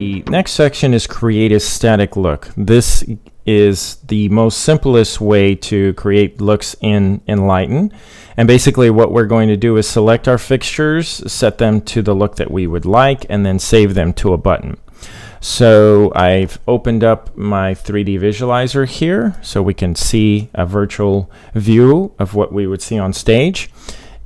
The next section is create a static look. This is the most simplest way to create looks in ENlighten. And basically what we're going to do is select our fixtures, set them to the look that we would like, and then save them to a button. So I've opened up my 3D visualizer here so we can see a virtual view of what we would see on stage.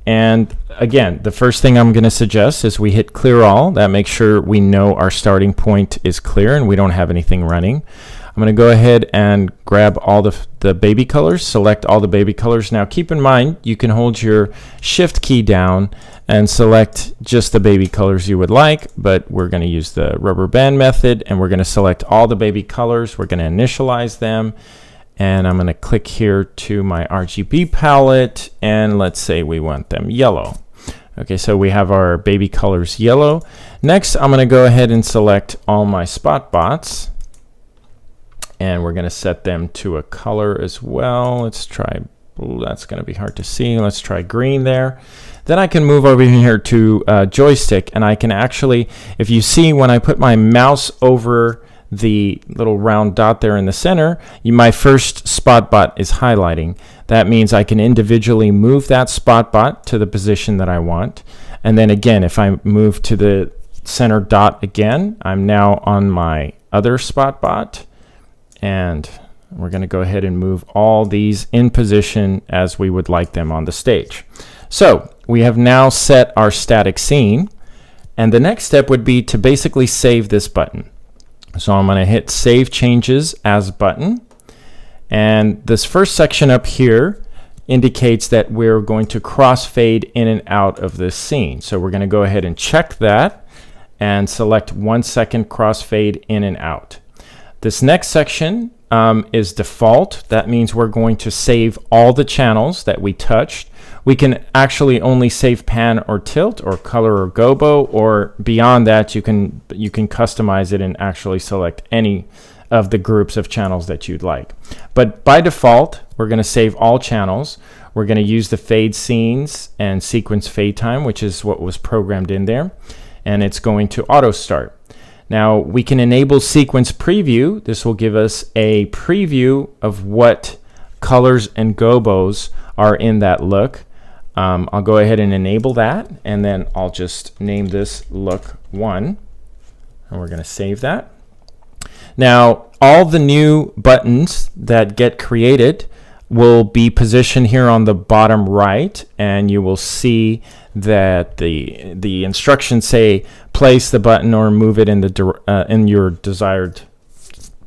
And again, the first thing I'm going to suggest is we hit clear all. That makes sure we know our starting point is clear and we don't have anything running. I'm going to go ahead and grab all the baby colors, select all the baby colors. Now keep in mind, you can hold your shift key down and select just the baby colors you would like, but we're going to use the rubber band method and we're going to select all the baby colors. We're going to initialize them. And I'm going to click here to my RGB palette, and let's say we want them yellow. Okay, so we have our baby colors yellow. Next, I'm going to go ahead and select all my spot bots, and we're going to set them to a color as well. Let's try, that's going to be hard to see. Let's try green there. Then I can move over here to Joystick, and I can actually, if you see when I put my mouse over the little round dot there in the center, my first spot bot is highlighting. That means I can individually move that spot bot to the position that I want. And then again, if I move to the center dot again, I'm now on my other spot bot. And we're going to go ahead and move all these in position as we would like them on the stage. So we have now set our static scene. And the next step would be to basically save this button. So I'm going to hit Save Changes as button. And this first section up here indicates that we're going to crossfade in and out of this scene. So we're going to go ahead and check that and select 1 second crossfade in and out. This next section is default. That means we're going to save all the channels that we touched. We can actually only save pan or tilt or color or gobo, or beyond that you can customize it and actually select any of the groups of channels that you'd like. But by default, we're going to save all channels. We're going to use the fade scenes and sequence fade time, which is what was programmed in there, and it's going to auto start. Now we can enable sequence preview. This will give us a preview of what colors and gobos are in that look. I'll go ahead and enable that, and then I'll just name this look 1, and we're going to save that. Now all the new buttons that get created will be positioned here on the bottom right, and you will see that the instructions say place the button or move it in the in your desired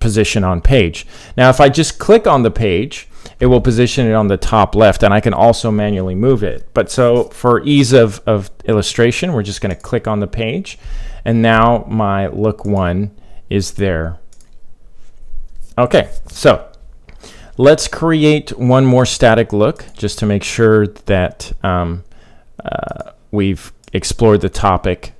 position on page. Now if I just click on the page, it will position it on the top left, and I can also manually move it. But so for ease of illustration, we're just going to click on the page, and now my look 1 is there. Okay, so let's create one more static look just to make sure that we've explored the topic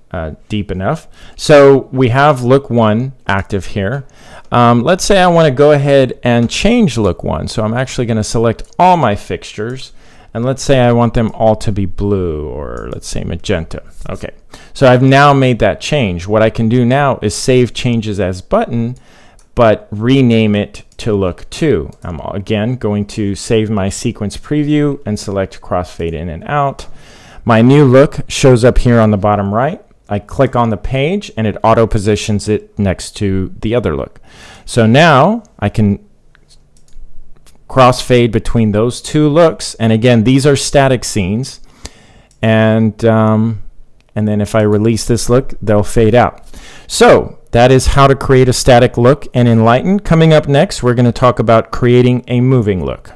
deep enough. So we have look 1 active here. Let's say I want to go ahead and change look 1. So I'm actually going to select all my fixtures, and let's say I want them all to be blue, or let's say magenta. Okay, so I've now made that change. What I can do now is save changes as button, but rename it to look 2. I'm again going to save my sequence preview and select crossfade in and out. My new look shows up here on the bottom right. I click on the page and it auto positions it next to the other look. So now I can crossfade between those two looks, and again these are static scenes, and then if I release this look, they'll fade out. So that is how to create a static look in ENlighten. Coming up next, we're going to talk about creating a moving look.